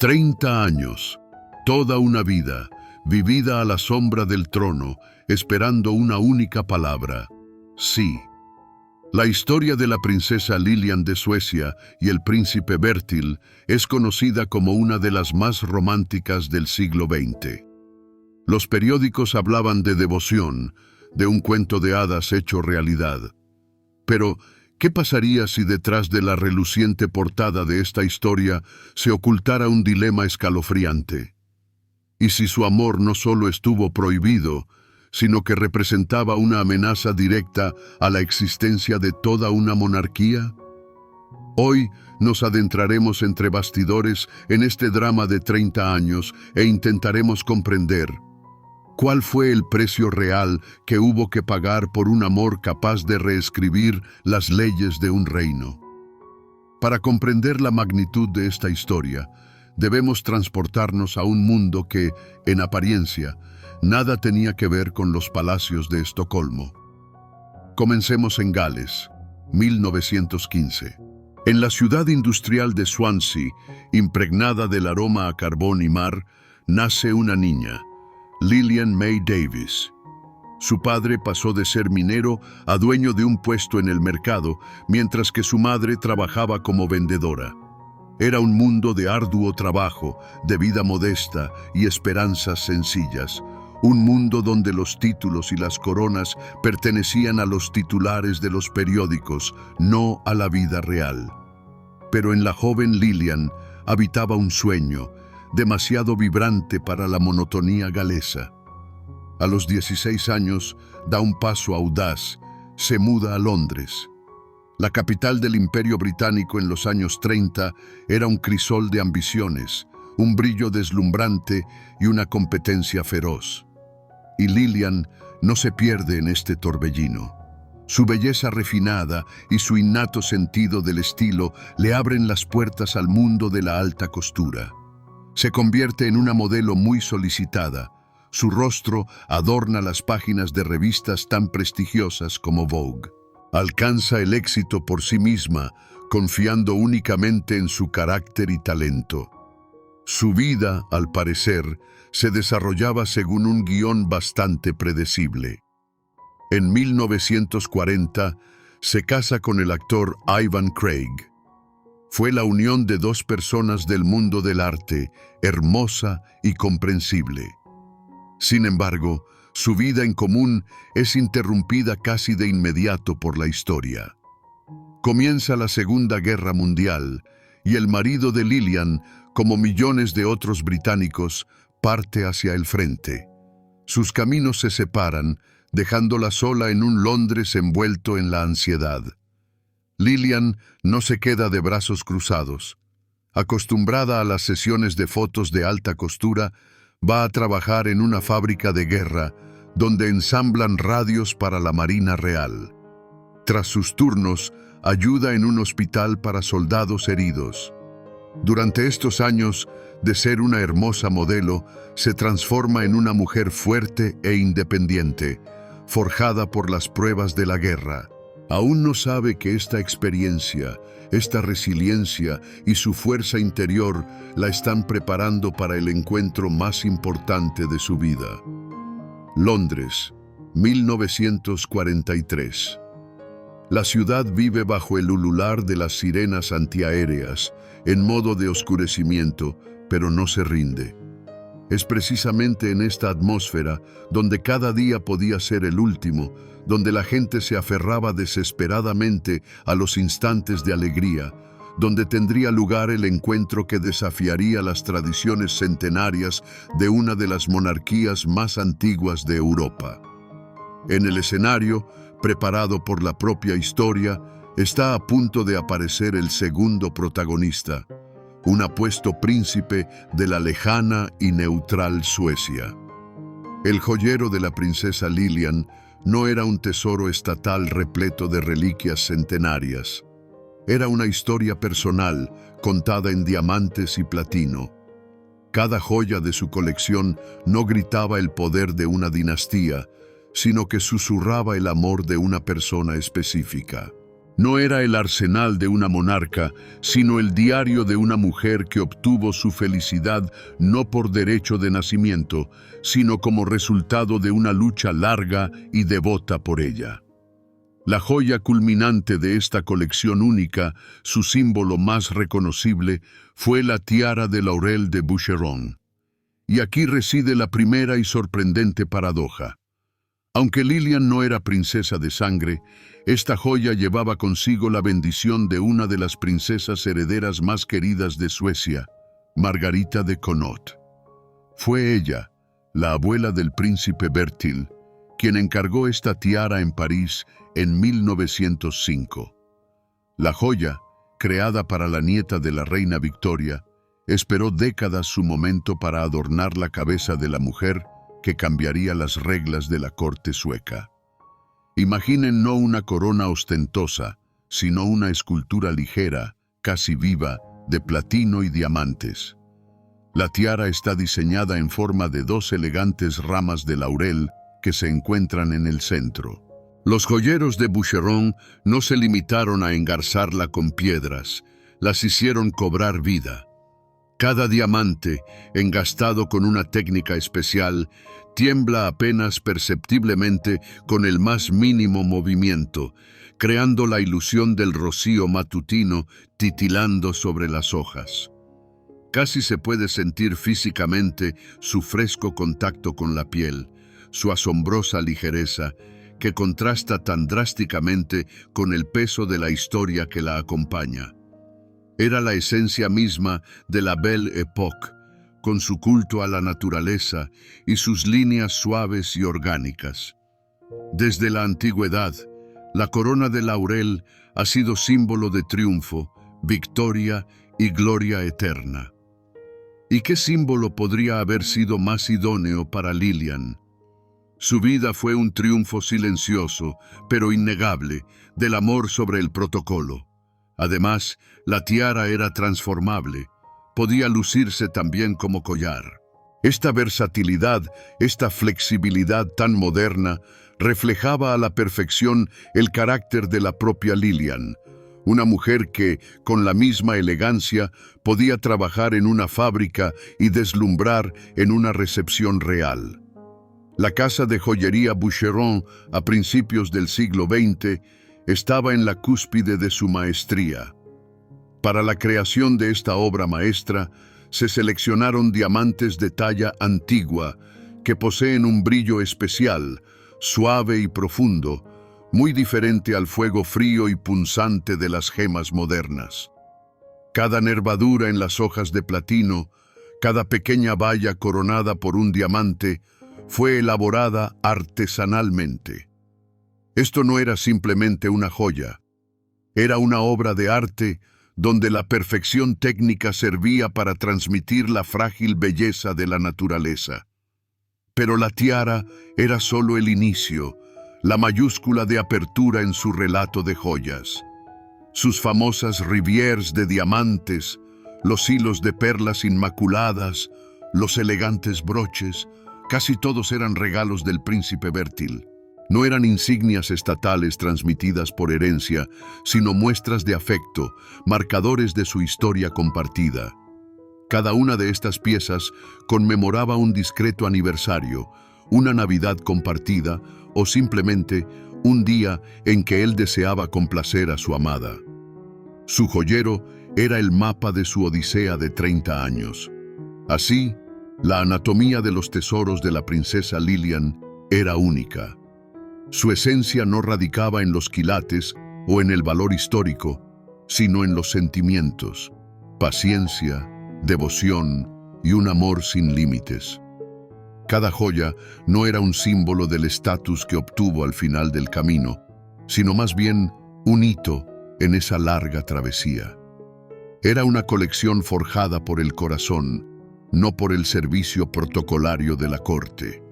30 años, toda una vida, vivida a la sombra del trono, esperando una única palabra: sí. La historia de la princesa Lilian de Suecia y el príncipe Bertil es conocida como una de las más románticas del siglo XX. Los periódicos hablaban de devoción, de un cuento de hadas hecho realidad. Pero, ¿qué pasaría si detrás de la reluciente portada de esta historia se ocultara un dilema escalofriante? ¿Y si su amor no solo estuvo prohibido, sino que representaba una amenaza directa a la existencia de toda una monarquía? Hoy nos adentraremos entre bastidores en este drama de 30 años e intentaremos comprender cuál fue el precio real que hubo que pagar por un amor capaz de reescribir las leyes de un reino. Para comprender la magnitud de esta historia, debemos transportarnos a un mundo que, en apariencia, nada tenía que ver con los palacios de Estocolmo. Comencemos en Gales, 1915. En la ciudad industrial de Swansea, impregnada del aroma a carbón y mar, nace una niña, Lilian May Davis. Su padre pasó de ser minero a dueño de un puesto en el mercado, mientras que su madre trabajaba como vendedora. Era un mundo de arduo trabajo, de vida modesta y esperanzas sencillas. Un mundo donde los títulos y las coronas pertenecían a los titulares de los periódicos, no a la vida real. Pero en la joven Lilian habitaba un sueño, demasiado vibrante para la monotonía galesa. A los 16 años, da un paso audaz, se muda a Londres. La capital del Imperio Británico en los años 30 era un crisol de ambiciones, un brillo deslumbrante y una competencia feroz. Y Lilian no se pierde en este torbellino. Su belleza refinada y su innato sentido del estilo le abren las puertas al mundo de la alta costura. Se convierte en una modelo muy solicitada. Su rostro adorna las páginas de revistas tan prestigiosas como Vogue. Alcanza el éxito por sí misma, confiando únicamente en su carácter y talento. Su vida, al parecer, se desarrollaba según un guión bastante predecible. En 1940, se casa con el actor Ivan Craig. Fue la unión de dos personas del mundo del arte, hermosa y comprensible. Sin embargo, su vida en común es interrumpida casi de inmediato por la historia. Comienza la Segunda Guerra Mundial y el marido de Lilian, como millones de otros británicos, parte hacia el frente. Sus caminos se separan, dejándola sola en un Londres envuelto en la ansiedad. Lilian no se queda de brazos cruzados. Acostumbrada a las sesiones de fotos de alta costura, va a trabajar en una fábrica de guerra, donde ensamblan radios para la Marina Real. Tras sus turnos, ayuda en un hospital para soldados heridos. Durante estos años, de ser una hermosa modelo, se transforma en una mujer fuerte e independiente, forjada por las pruebas de la guerra. Aún no sabe que esta experiencia, esta resiliencia y su fuerza interior la están preparando para el encuentro más importante de su vida. Londres, 1943. La ciudad vive bajo el ulular de las sirenas antiaéreas, en modo de oscurecimiento, pero no se rinde. Es precisamente en esta atmósfera donde cada día podía ser el último, donde la gente se aferraba desesperadamente a los instantes de alegría, donde tendría lugar el encuentro que desafiaría las tradiciones centenarias de una de las monarquías más antiguas de Europa. En el escenario, preparado por la propia historia, está a punto de aparecer el segundo protagonista, un apuesto príncipe de la lejana y neutral Suecia. El joyero de la princesa Lilian no era un tesoro estatal repleto de reliquias centenarias. Era una historia personal, contada en diamantes y platino. Cada joya de su colección no gritaba el poder de una dinastía, sino que susurraba el amor de una persona específica. No era el arsenal de una monarca, sino el diario de una mujer que obtuvo su felicidad no por derecho de nacimiento, sino como resultado de una lucha larga y devota por ella. La joya culminante de esta colección única, su símbolo más reconocible, fue la tiara de laurel de Boucheron. Y aquí reside la primera y sorprendente paradoja. Aunque Lilian no era princesa de sangre, esta joya llevaba consigo la bendición de una de las princesas herederas más queridas de Suecia, Margarita de Connaught. Fue ella, la abuela del príncipe Bertil, quien encargó esta tiara en París en 1905. La joya, creada para la nieta de la reina Victoria, esperó décadas su momento para adornar la cabeza de la mujer que cambiaría las reglas de la corte sueca. Imaginen no una corona ostentosa, sino una escultura ligera, casi viva, de platino y diamantes. La tiara está diseñada en forma de dos elegantes ramas de laurel que se encuentran en el centro. Los joyeros de Boucheron no se limitaron a engarzarla con piedras, las hicieron cobrar vida. Cada diamante, engastado con una técnica especial, tiembla apenas perceptiblemente con el más mínimo movimiento, creando la ilusión del rocío matutino titilando sobre las hojas. Casi se puede sentir físicamente su fresco contacto con la piel, su asombrosa ligereza, que contrasta tan drásticamente con el peso de la historia que la acompaña. Era la esencia misma de la Belle Époque, con su culto a la naturaleza y sus líneas suaves y orgánicas. Desde la antigüedad, la corona de laurel ha sido símbolo de triunfo, victoria y gloria eterna. ¿Y qué símbolo podría haber sido más idóneo para Lilian? Su vida fue un triunfo silencioso, pero innegable, del amor sobre el protocolo. Además, la tiara era transformable, podía lucirse también como collar. Esta versatilidad, esta flexibilidad tan moderna, reflejaba a la perfección el carácter de la propia Lilian, una mujer que, con la misma elegancia, podía trabajar en una fábrica y deslumbrar en una recepción real. La casa de joyería Boucheron, a principios del siglo XX, estaba en la cúspide de su maestría. Para la creación de esta obra maestra, se seleccionaron diamantes de talla antigua que poseen un brillo especial, suave y profundo, muy diferente al fuego frío y punzante de las gemas modernas. Cada nervadura en las hojas de platino, cada pequeña valla coronada por un diamante, fue elaborada artesanalmente. Esto no era simplemente una joya, era una obra de arte donde la perfección técnica servía para transmitir la frágil belleza de la naturaleza. Pero la tiara era solo el inicio, la mayúscula de apertura en su relato de joyas. Sus famosas rivières de diamantes, los hilos de perlas inmaculadas, los elegantes broches, casi todos eran regalos del príncipe Bertil. No eran insignias estatales transmitidas por herencia, sino muestras de afecto, marcadores de su historia compartida. Cada una de estas piezas conmemoraba un discreto aniversario, una Navidad compartida o simplemente un día en que él deseaba complacer a su amada. Su joyero era el mapa de su odisea de 30 años. Así, la anatomía de los tesoros de la princesa Lilian era única. Su esencia no radicaba en los quilates o en el valor histórico, sino en los sentimientos, paciencia, devoción y un amor sin límites. Cada joya no era un símbolo del estatus que obtuvo al final del camino, sino más bien un hito en esa larga travesía. Era una colección forjada por el corazón, no por el servicio protocolario de la corte.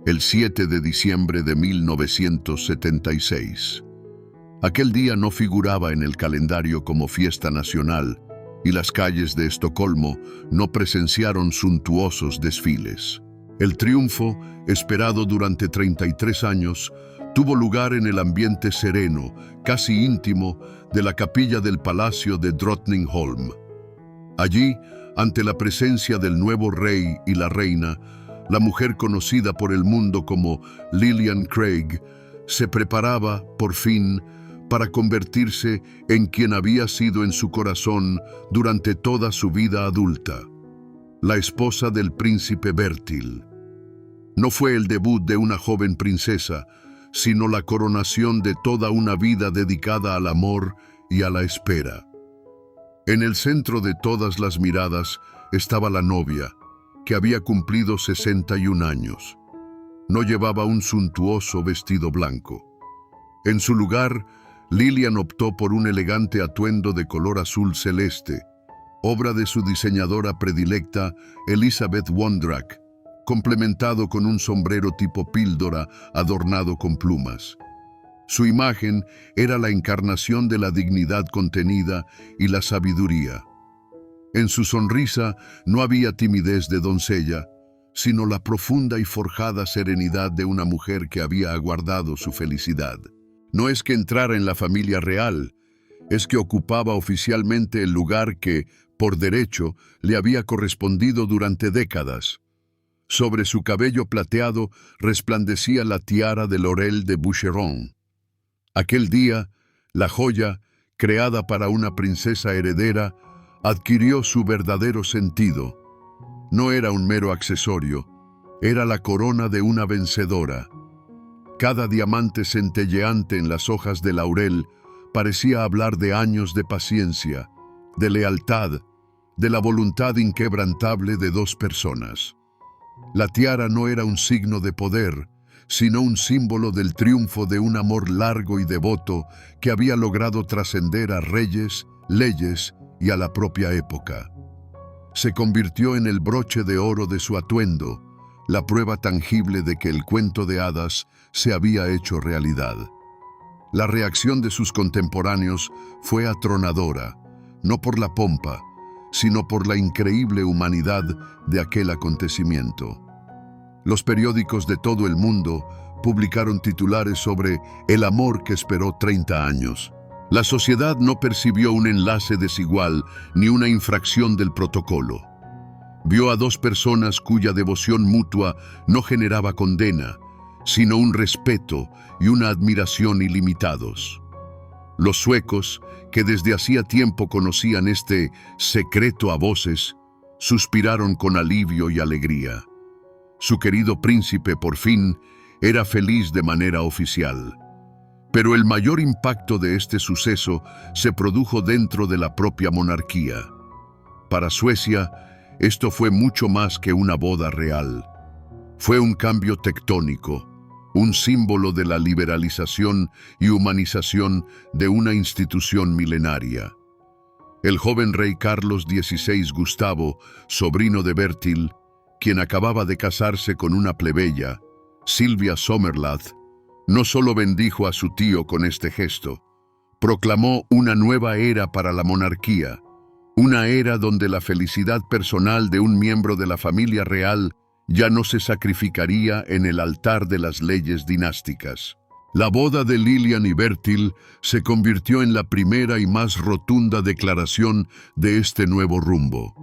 El 7 de diciembre de 1976. Aquel día no figuraba en el calendario como fiesta nacional y las calles de Estocolmo no presenciaron suntuosos desfiles. El triunfo, esperado durante 33 años, tuvo lugar en el ambiente sereno, casi íntimo, de la capilla del palacio de Drottningholm. Allí, ante la presencia del nuevo rey y la reina, la mujer conocida por el mundo como Lilian Craig se preparaba, por fin, para convertirse en quien había sido en su corazón durante toda su vida adulta, la esposa del príncipe Bertil. No fue el debut de una joven princesa, sino la coronación de toda una vida dedicada al amor y a la espera. En el centro de todas las miradas estaba la novia, que había cumplido 61 años. No llevaba un suntuoso vestido blanco. En su lugar, Lilian optó por un elegante atuendo de color azul celeste, obra de su diseñadora predilecta, Elisabeth Wondrak, complementado con un sombrero tipo píldora adornado con plumas. Su imagen era la encarnación de la dignidad contenida y la sabiduría. En su sonrisa no había timidez de doncella, sino la profunda y forjada serenidad de una mujer que había aguardado su felicidad. No es que entrara en la familia real, es que ocupaba oficialmente el lugar que, por derecho, le había correspondido durante décadas. Sobre su cabello plateado resplandecía la tiara de laurel de Boucheron. Aquel día, la joya, creada para una princesa heredera, adquirió su verdadero sentido. No era un mero accesorio, era la corona de una vencedora. Cada diamante centelleante en las hojas de laurel parecía hablar de años de paciencia, de lealtad, de la voluntad inquebrantable de dos personas. La tiara no era un signo de poder, sino un símbolo del triunfo de un amor largo y devoto que había logrado trascender a reyes, leyes y a la propia época. Se convirtió en el broche de oro de su atuendo, la prueba tangible de que el cuento de hadas se había hecho realidad. La reacción de sus contemporáneos fue atronadora, no por la pompa, sino por la increíble humanidad de aquel acontecimiento. Los periódicos de todo el mundo publicaron titulares sobre el amor que esperó 30 años. La sociedad no percibió un enlace desigual ni una infracción del protocolo. Vio a dos personas cuya devoción mutua no generaba condena, sino un respeto y una admiración ilimitados. Los suecos, que desde hacía tiempo conocían este secreto a voces, suspiraron con alivio y alegría. Su querido príncipe, por fin, era feliz de manera oficial. Pero el mayor impacto de este suceso se produjo dentro de la propia monarquía. Para Suecia, esto fue mucho más que una boda real. Fue un cambio tectónico, un símbolo de la liberalización y humanización de una institución milenaria. El joven rey Carlos XVI Gustavo, sobrino de Bertil, quien acababa de casarse con una plebeya, Silvia Sommerlath, no solo bendijo a su tío con este gesto, proclamó una nueva era para la monarquía, una era donde la felicidad personal de un miembro de la familia real ya no se sacrificaría en el altar de las leyes dinásticas. La boda de Lilian y Bertil se convirtió en la primera y más rotunda declaración de este nuevo rumbo.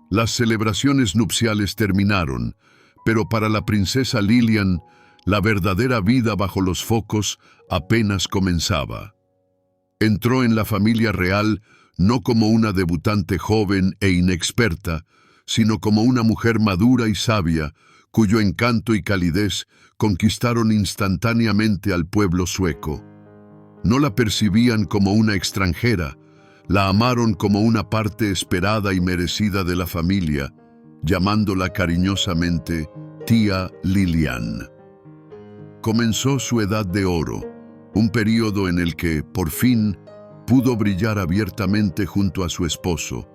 Las celebraciones nupciales terminaron, pero para la princesa Lilian, la verdadera vida bajo los focos apenas comenzaba. Entró en la familia real no como una debutante joven e inexperta, sino como una mujer madura y sabia, cuyo encanto y calidez conquistaron instantáneamente al pueblo sueco. No la percibían como una extranjera, la amaron como una parte esperada y merecida de la familia, llamándola cariñosamente tía Lilian. Comenzó su edad de oro, un período en el que, por fin, pudo brillar abiertamente junto a su esposo,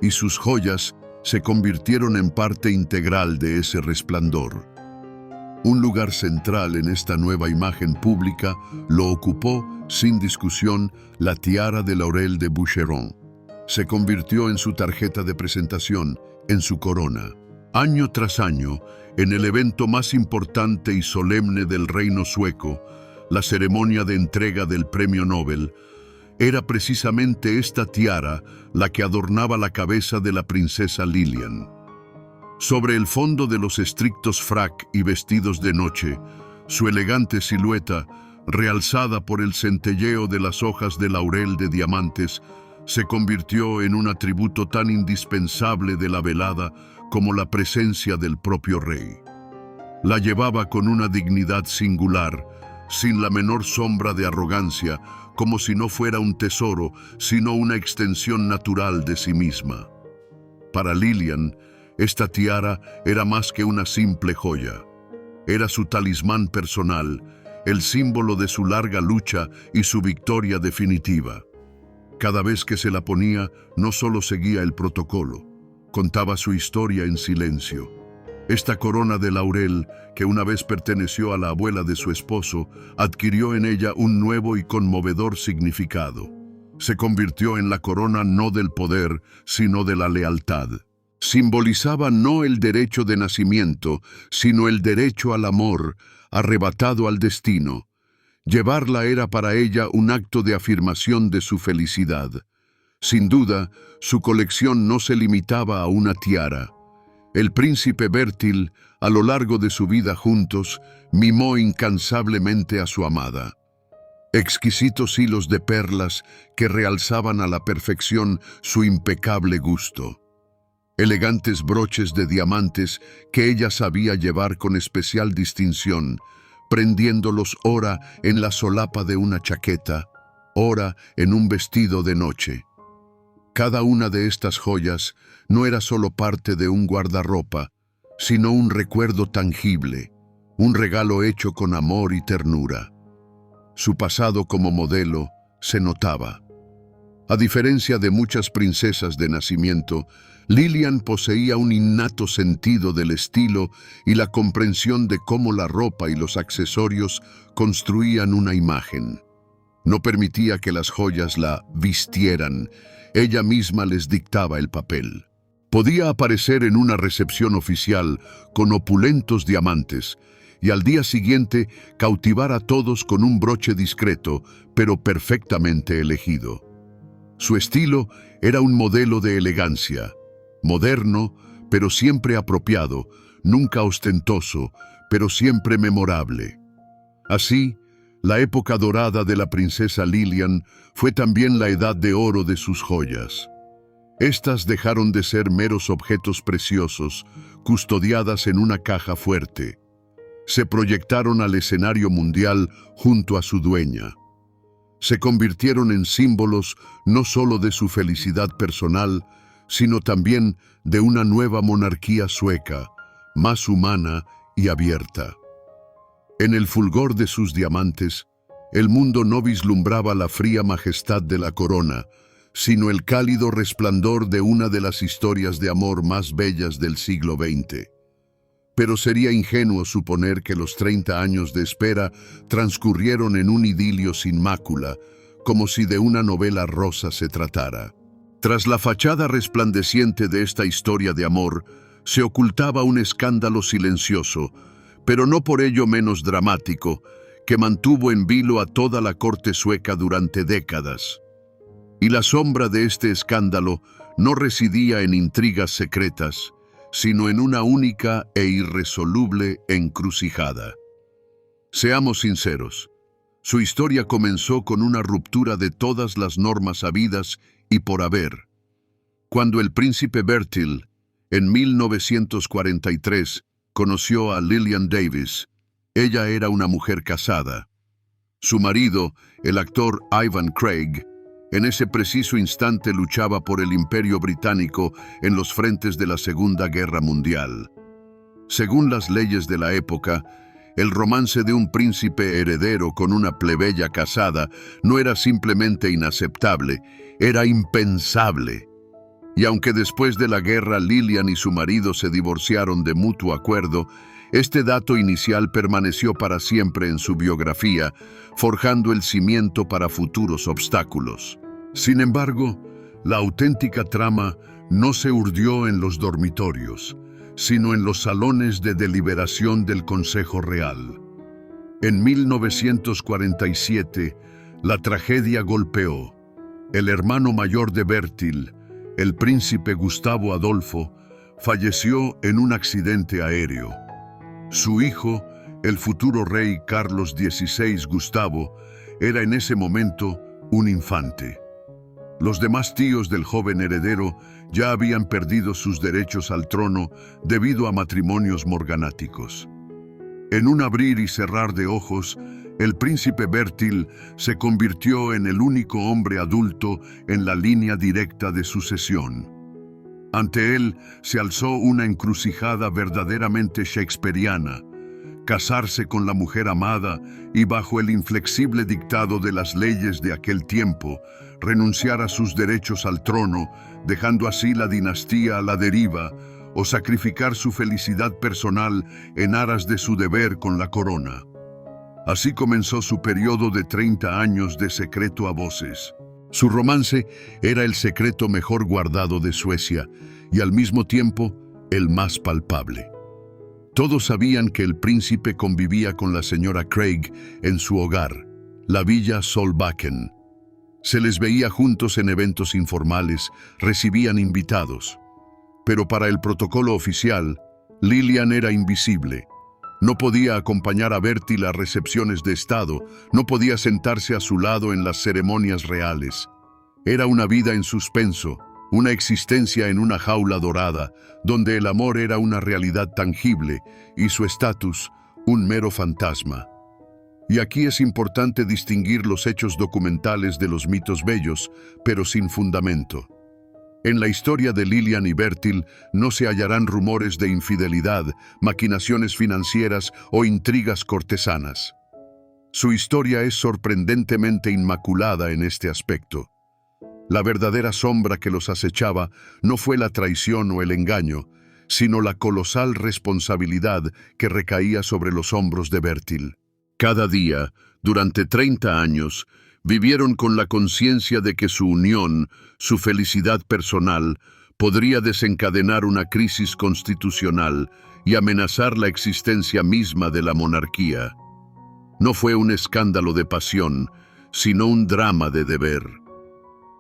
y sus joyas se convirtieron en parte integral de ese resplandor. Un lugar central en esta nueva imagen pública lo ocupó, sin discusión, la tiara de laurel de Boucheron. Se convirtió en su tarjeta de presentación, en su corona. Año tras año, en el evento más importante y solemne del reino sueco, la ceremonia de entrega del premio Nobel, era precisamente esta tiara la que adornaba la cabeza de la princesa Lilian. Sobre el fondo de los estrictos frac y vestidos de noche, su elegante silueta, realzada por el centelleo de las hojas de laurel de diamantes, se convirtió en un atributo tan indispensable de la velada como la presencia del propio rey. La llevaba con una dignidad singular, sin la menor sombra de arrogancia, como si no fuera un tesoro, sino una extensión natural de sí misma. Para Lilian, esta tiara era más que una simple joya. Era su talismán personal, el símbolo de su larga lucha y su victoria definitiva. Cada vez que se la ponía, no solo seguía el protocolo, contaba su historia en silencio. Esta corona de laurel, que una vez perteneció a la abuela de su esposo, adquirió en ella un nuevo y conmovedor significado. Se convirtió en la corona no del poder, sino de la lealtad. Simbolizaba no el derecho de nacimiento, sino el derecho al amor, arrebatado al destino. Llevarla era para ella un acto de afirmación de su felicidad. Sin duda, su colección no se limitaba a una tiara. El príncipe Bertil, a lo largo de su vida juntos, mimó incansablemente a su amada. Exquisitos hilos de perlas que realzaban a la perfección su impecable gusto. Elegantes broches de diamantes que ella sabía llevar con especial distinción, prendiéndolos ora en la solapa de una chaqueta, ora en un vestido de noche. Cada una de estas joyas no era solo parte de un guardarropa, sino un recuerdo tangible, un regalo hecho con amor y ternura. Su pasado como modelo se notaba. A diferencia de muchas princesas de nacimiento, Lilian poseía un innato sentido del estilo y la comprensión de cómo la ropa y los accesorios construían una imagen. No permitía que las joyas la vistieran, ella misma les dictaba el papel. Podía aparecer en una recepción oficial con opulentos diamantes y al día siguiente cautivar a todos con un broche discreto, pero perfectamente elegido. Su estilo era un modelo de elegancia, moderno, pero siempre apropiado, nunca ostentoso, pero siempre memorable. Así, la época dorada de la princesa Lilian fue también la edad de oro de sus joyas. Estas dejaron de ser meros objetos preciosos, custodiadas en una caja fuerte. Se proyectaron al escenario mundial junto a su dueña. Se convirtieron en símbolos no solo de su felicidad personal, sino también de una nueva monarquía sueca, más humana y abierta. En el fulgor de sus diamantes, el mundo no vislumbraba la fría majestad de la corona, sino el cálido resplandor de una de las historias de amor más bellas del siglo XX. Pero sería ingenuo suponer que los 30 años de espera transcurrieron en un idilio sin mácula, como si de una novela rosa se tratara. Tras la fachada resplandeciente de esta historia de amor, se ocultaba un escándalo silencioso, pero no por ello menos dramático, que mantuvo en vilo a toda la corte sueca durante décadas. Y la sombra de este escándalo no residía en intrigas secretas, sino en una única e irresoluble encrucijada. Seamos sinceros, su historia comenzó con una ruptura de todas las normas habidas y por haber. Cuando el príncipe Bertil, en 1943, conoció a Lilian Davis, ella era una mujer casada. Su marido, el actor Ivan Craig, en ese preciso instante luchaba por el Imperio Británico en los frentes de la Segunda Guerra Mundial. Según las leyes de la época, el romance de un príncipe heredero con una plebeya casada no era simplemente inaceptable, era impensable. Y aunque después de la guerra Lilian y su marido se divorciaron de mutuo acuerdo, este dato inicial permaneció para siempre en su biografía, forjando el cimiento para futuros obstáculos. Sin embargo, la auténtica trama no se urdió en los dormitorios, sino en los salones de deliberación del Consejo Real. En 1947, la tragedia golpeó. El hermano mayor de Bertil, el príncipe Gustavo Adolfo, falleció en un accidente aéreo. Su hijo, el futuro rey Carlos XVI Gustavo, era en ese momento un infante. Los demás tíos del joven heredero ya habían perdido sus derechos al trono debido a matrimonios morganáticos. En un abrir y cerrar de ojos, el príncipe Bertil se convirtió en el único hombre adulto en la línea directa de sucesión. Ante él se alzó una encrucijada verdaderamente shakespeariana: casarse con la mujer amada y, bajo el inflexible dictado de las leyes de aquel tiempo, renunciar a sus derechos al trono, dejando así la dinastía a la deriva, o sacrificar su felicidad personal en aras de su deber con la corona. Así comenzó su periodo de 30 años de secreto a voces. Su romance era el secreto mejor guardado de Suecia y al mismo tiempo el más palpable. Todos sabían que el príncipe convivía con la señora Craig en su hogar, la villa Solbakken. Se les veía juntos en eventos informales, recibían invitados. Pero para el protocolo oficial, Lilian era invisible. No podía acompañar a Bertil a recepciones de Estado, no podía sentarse a su lado en las ceremonias reales. Era una vida en suspenso, una existencia en una jaula dorada, donde el amor era una realidad tangible y su estatus un mero fantasma. Y aquí es importante distinguir los hechos documentales de los mitos bellos, pero sin fundamento. En la historia de Lilian y Bertil no se hallarán rumores de infidelidad, maquinaciones financieras o intrigas cortesanas. Su historia es sorprendentemente inmaculada en este aspecto. La verdadera sombra que los acechaba no fue la traición o el engaño, sino la colosal responsabilidad que recaía sobre los hombros de Bertil. Cada día, durante 30 años, vivieron con la conciencia de que su unión, su felicidad personal, podría desencadenar una crisis constitucional y amenazar la existencia misma de la monarquía. No fue un escándalo de pasión, sino un drama de deber.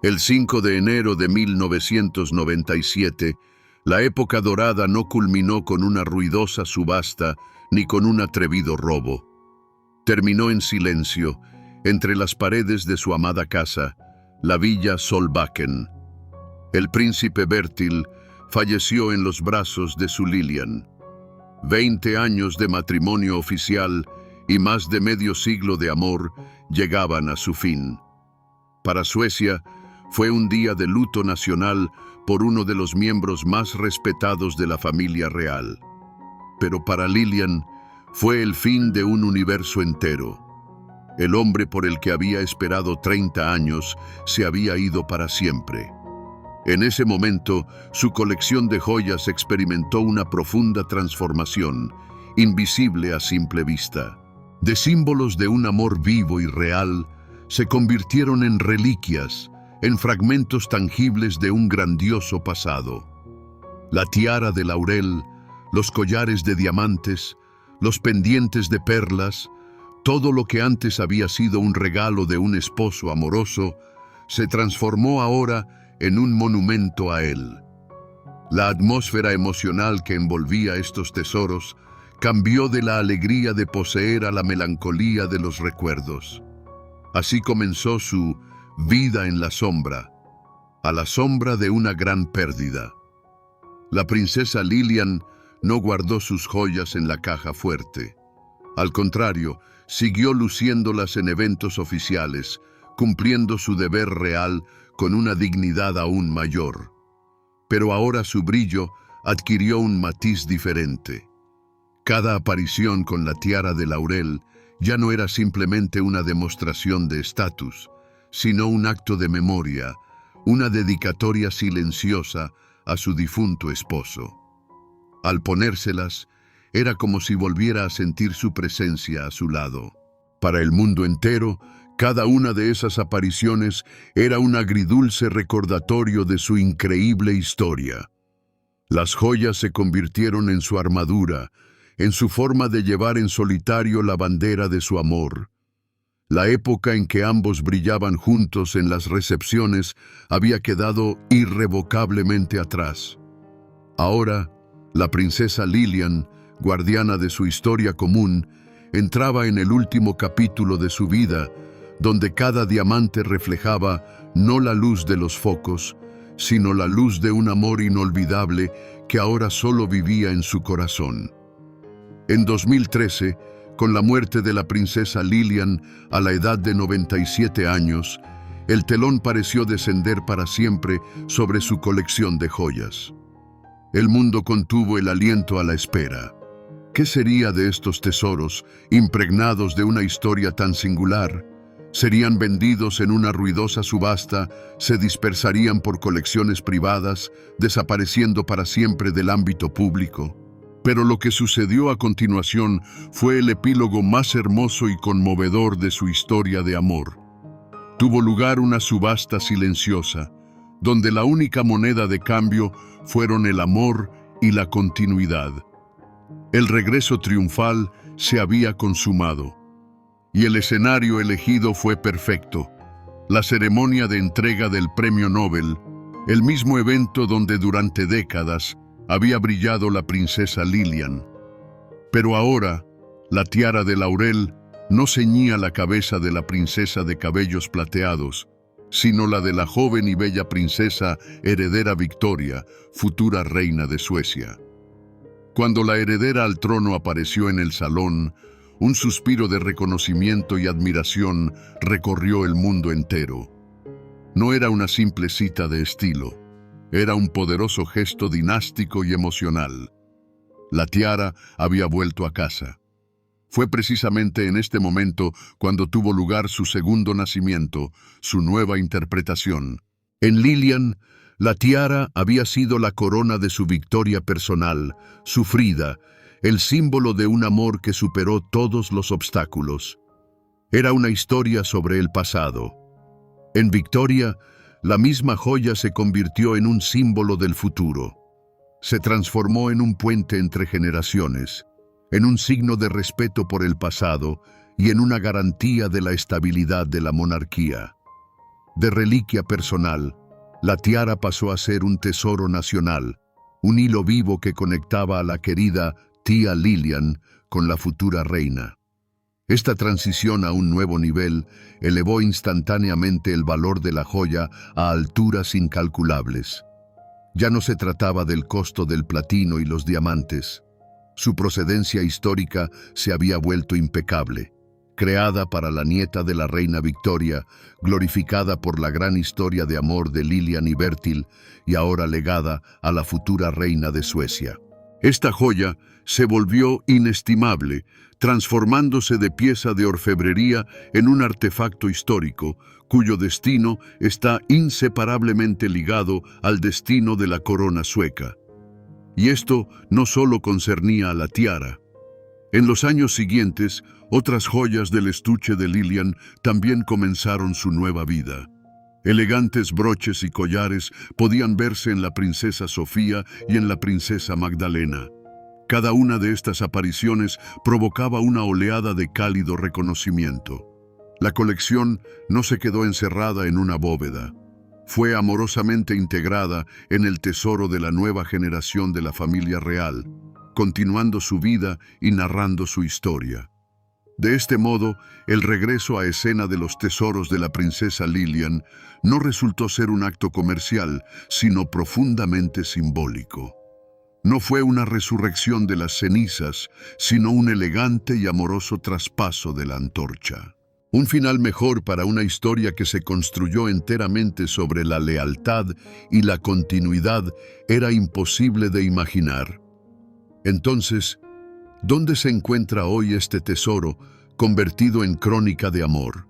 El 5 de enero de 1997, la época dorada no culminó con una ruidosa subasta ni con un atrevido robo. Terminó en silencio, entre las paredes de su amada casa, la villa Solbakken. El príncipe Bertil falleció en los brazos de su Lilian. 20 años de matrimonio oficial y más de medio siglo de amor llegaban a su fin. Para Suecia, fue un día de luto nacional por uno de los miembros más respetados de la familia real. Pero para Lilian, fue el fin de un universo entero. El hombre por el que había esperado 30 años se había ido para siempre. En ese momento, su colección de joyas experimentó una profunda transformación, invisible a simple vista. De símbolos de un amor vivo y real, se convirtieron en reliquias, en fragmentos tangibles de un grandioso pasado. La tiara de laurel, los collares de diamantes, los pendientes de perlas, todo lo que antes había sido un regalo de un esposo amoroso, se transformó ahora en un monumento a él. La atmósfera emocional que envolvía estos tesoros cambió de la alegría de poseer a la melancolía de los recuerdos. Así comenzó su vida en la sombra, a la sombra de una gran pérdida. La princesa Lilian no guardó sus joyas en la caja fuerte. Al contrario, siguió luciéndolas en eventos oficiales, cumpliendo su deber real con una dignidad aún mayor. Pero ahora su brillo adquirió un matiz diferente. Cada aparición con la tiara de laurel ya no era simplemente una demostración de estatus, sino un acto de memoria, una dedicatoria silenciosa a su difunto esposo. Al ponérselas, era como si volviera a sentir su presencia a su lado. Para el mundo entero, cada una de esas apariciones era un agridulce recordatorio de su increíble historia. Las joyas se convirtieron en su armadura, en su forma de llevar en solitario la bandera de su amor. La época en que ambos brillaban juntos en las recepciones había quedado irrevocablemente atrás. Ahora, la princesa Lilian, guardiana de su historia común, entraba en el último capítulo de su vida, donde cada diamante reflejaba no la luz de los focos, sino la luz de un amor inolvidable que ahora solo vivía en su corazón. En 2013, con la muerte de la princesa Lilian a la edad de 97 años, el telón pareció descender para siempre sobre su colección de joyas. El mundo contuvo el aliento a la espera. ¿Qué sería de estos tesoros, impregnados de una historia tan singular? ¿Serían vendidos en una ruidosa subasta? ¿Se dispersarían por colecciones privadas, desapareciendo para siempre del ámbito público? Pero lo que sucedió a continuación fue el epílogo más hermoso y conmovedor de su historia de amor. Tuvo lugar una subasta silenciosa, donde la única moneda de cambio fueron el amor y la continuidad. El regreso triunfal se había consumado, y el escenario elegido fue perfecto. La ceremonia de entrega del Premio Nobel, el mismo evento donde durante décadas había brillado la princesa Lilian. Pero ahora, la tiara de laurel no ceñía la cabeza de la princesa de cabellos plateados, sino la de la joven y bella princesa heredera Victoria, futura reina de Suecia. Cuando la heredera al trono apareció en el salón, un suspiro de reconocimiento y admiración recorrió el mundo entero. No era una simple cita de estilo, era un poderoso gesto dinástico y emocional. La tiara había vuelto a casa. Fue precisamente en este momento cuando tuvo lugar su segundo nacimiento, su nueva interpretación. En Lilian, la tiara había sido la corona de su victoria personal, sufrida, el símbolo de un amor que superó todos los obstáculos. Era una historia sobre el pasado. En Victoria, la misma joya se convirtió en un símbolo del futuro. Se transformó en un puente entre generaciones, en un signo de respeto por el pasado y en una garantía de la estabilidad de la monarquía. De reliquia personal, la tiara pasó a ser un tesoro nacional, un hilo vivo que conectaba a la querida tía Lilian con la futura reina. Esta transición a un nuevo nivel elevó instantáneamente el valor de la joya a alturas incalculables. Ya no se trataba del costo del platino y los diamantes. Su procedencia histórica se había vuelto impecable. Creada para la nieta de la reina Victoria, glorificada por la gran historia de amor de Lilian y Bertil, y ahora legada a la futura reina de Suecia. Esta joya se volvió inestimable, transformándose de pieza de orfebrería en un artefacto histórico, cuyo destino está inseparablemente ligado al destino de la corona sueca. Y esto no solo concernía a la tiara. En los años siguientes, otras joyas del estuche de Lilian también comenzaron su nueva vida. Elegantes broches y collares podían verse en la princesa Sofía y en la princesa Magdalena. Cada una de estas apariciones provocaba una oleada de cálido reconocimiento. La colección no se quedó encerrada en una bóveda. Fue amorosamente integrada en el tesoro de la nueva generación de la familia real, continuando su vida y narrando su historia. De este modo, el regreso a escena de los tesoros de la princesa Lilian no resultó ser un acto comercial, sino profundamente simbólico. No fue una resurrección de las cenizas, sino un elegante y amoroso traspaso de la antorcha. Un final mejor para una historia que se construyó enteramente sobre la lealtad y la continuidad era imposible de imaginar. Entonces, ¿dónde se encuentra hoy este tesoro convertido en crónica de amor?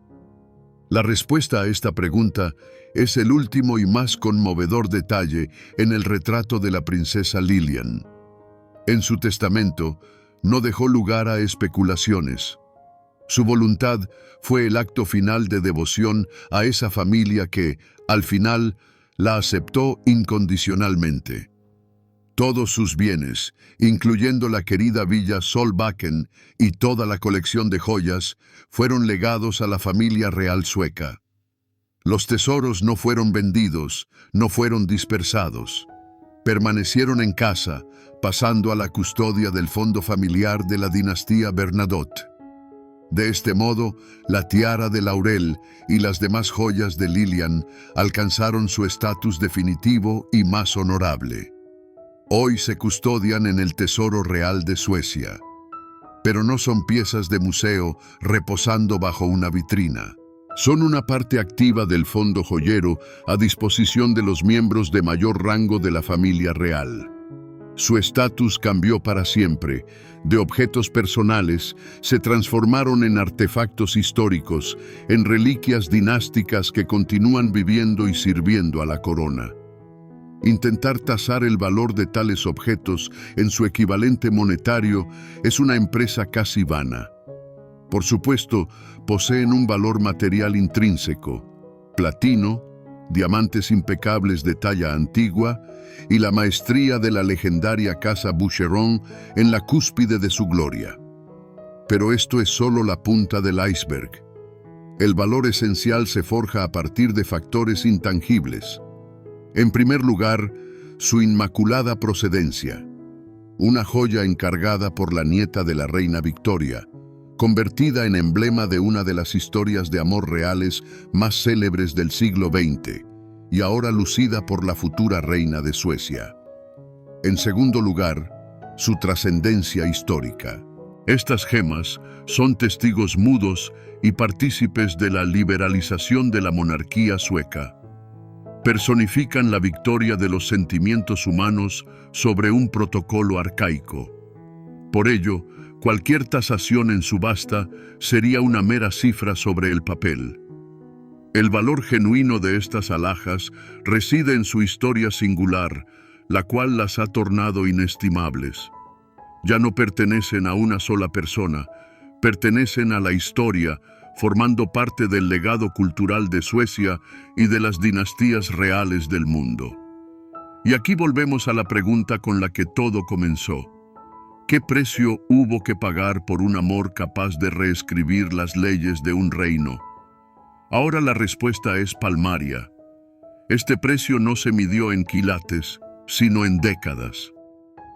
La respuesta a esta pregunta es el último y más conmovedor detalle en el retrato de la princesa Lilian. En su testamento, no dejó lugar a especulaciones. Su voluntad fue el acto final de devoción a esa familia que, al final, la aceptó incondicionalmente. Todos sus bienes, incluyendo la querida villa Solbacken y toda la colección de joyas, fueron legados a la familia real sueca. Los tesoros no fueron vendidos, no fueron dispersados. Permanecieron en casa, pasando a la custodia del fondo familiar de la dinastía Bernadotte. De este modo, la tiara de laurel y las demás joyas de Lilian alcanzaron su estatus definitivo y más honorable. Hoy se custodian en el Tesoro Real de Suecia, pero no son piezas de museo reposando bajo una vitrina. Son una parte activa del fondo joyero a disposición de los miembros de mayor rango de la familia real. Su estatus cambió para siempre. De objetos personales se transformaron en artefactos históricos, en reliquias dinásticas que continúan viviendo y sirviendo a la corona. Intentar tasar el valor de tales objetos en su equivalente monetario es una empresa casi vana. Por supuesto, poseen un valor material intrínseco: platino, diamantes impecables de talla antigua y la maestría de la legendaria casa Boucheron en la cúspide de su gloria. Pero esto es solo la punta del iceberg. El valor esencial se forja a partir de factores intangibles. En primer lugar, su inmaculada procedencia. Una joya encargada por la nieta de la reina Victoria, convertida en emblema de una de las historias de amor reales más célebres del siglo XX, y ahora lucida por la futura reina de Suecia. En segundo lugar, su trascendencia histórica. Estas gemas son testigos mudos y partícipes de la liberalización de la monarquía sueca. Personifican la victoria de los sentimientos humanos sobre un protocolo arcaico. Por ello, cualquier tasación en subasta sería una mera cifra sobre el papel. El valor genuino de estas alhajas reside en su historia singular, la cual las ha tornado inestimables. Ya no pertenecen a una sola persona, pertenecen a la historia, formando parte del legado cultural de Suecia y de las dinastías reales del mundo. Y aquí volvemos a la pregunta con la que todo comenzó. ¿Qué precio hubo que pagar por un amor capaz de reescribir las leyes de un reino? Ahora la respuesta es palmaria. Este precio no se midió en quilates, sino en décadas.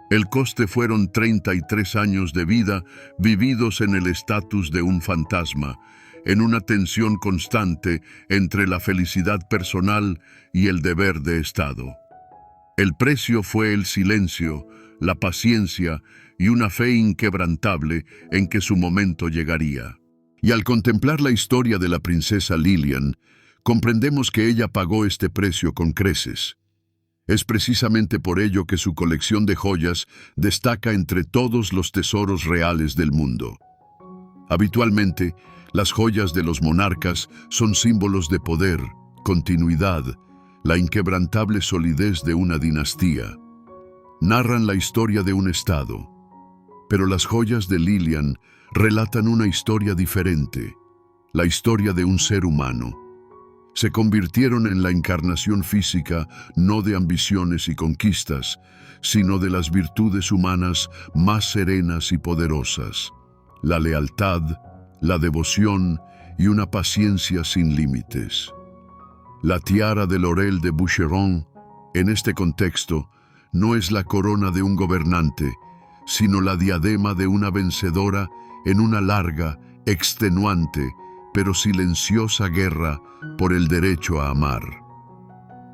El coste fueron 33 años de vida vividos en el estatus de un fantasma, en una tensión constante entre la felicidad personal y el deber de Estado. El precio fue el silencio, la paciencia y una fe inquebrantable en que su momento llegaría. Y al contemplar la historia de la princesa Lilian, comprendemos que ella pagó este precio con creces. Es precisamente por ello que su colección de joyas destaca entre todos los tesoros reales del mundo. Habitualmente, las joyas de los monarcas son símbolos de poder, continuidad, la inquebrantable solidez de una dinastía. Narran la historia de un estado. Pero las joyas de Lilian relatan una historia diferente, la historia de un ser humano. Se convirtieron en la encarnación física no de ambiciones y conquistas, sino de las virtudes humanas más serenas y poderosas: la lealtad, la devoción y una paciencia sin límites. La tiara de laurel de Boucheron, en este contexto, no es la corona de un gobernante, sino la diadema de una vencedora en una larga, extenuante, pero silenciosa guerra por el derecho a amar.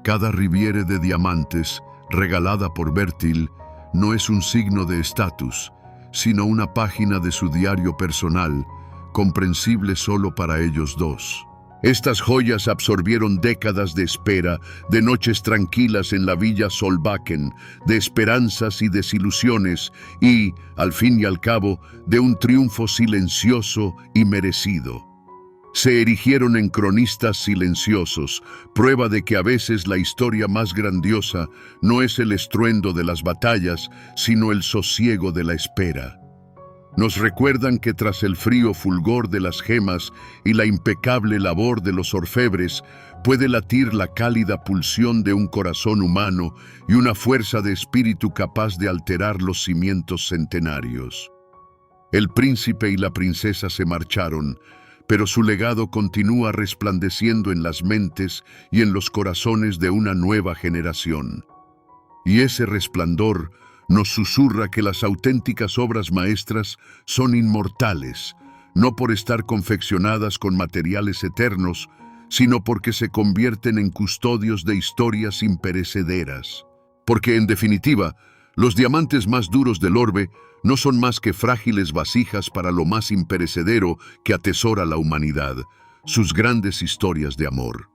Cada riviere de diamantes, regalada por Bertil, no es un signo de estatus, sino una página de su diario personal, comprensible solo para ellos dos. Estas joyas absorbieron décadas de espera, de noches tranquilas en la villa Solbacken, de esperanzas y desilusiones y, al fin y al cabo, de un triunfo silencioso y merecido. Se erigieron en cronistas silenciosos, prueba de que a veces la historia más grandiosa no es el estruendo de las batallas, sino el sosiego de la espera. Nos recuerdan que tras el frío fulgor de las gemas y la impecable labor de los orfebres, puede latir la cálida pulsión de un corazón humano y una fuerza de espíritu capaz de alterar los cimientos centenarios. El príncipe y la princesa se marcharon, pero su legado continúa resplandeciendo en las mentes y en los corazones de una nueva generación. Y ese resplandor nos susurra que las auténticas obras maestras son inmortales, no por estar confeccionadas con materiales eternos, sino porque se convierten en custodios de historias imperecederas. Porque, en definitiva, los diamantes más duros del orbe no son más que frágiles vasijas para lo más imperecedero que atesora la humanidad, sus grandes historias de amor.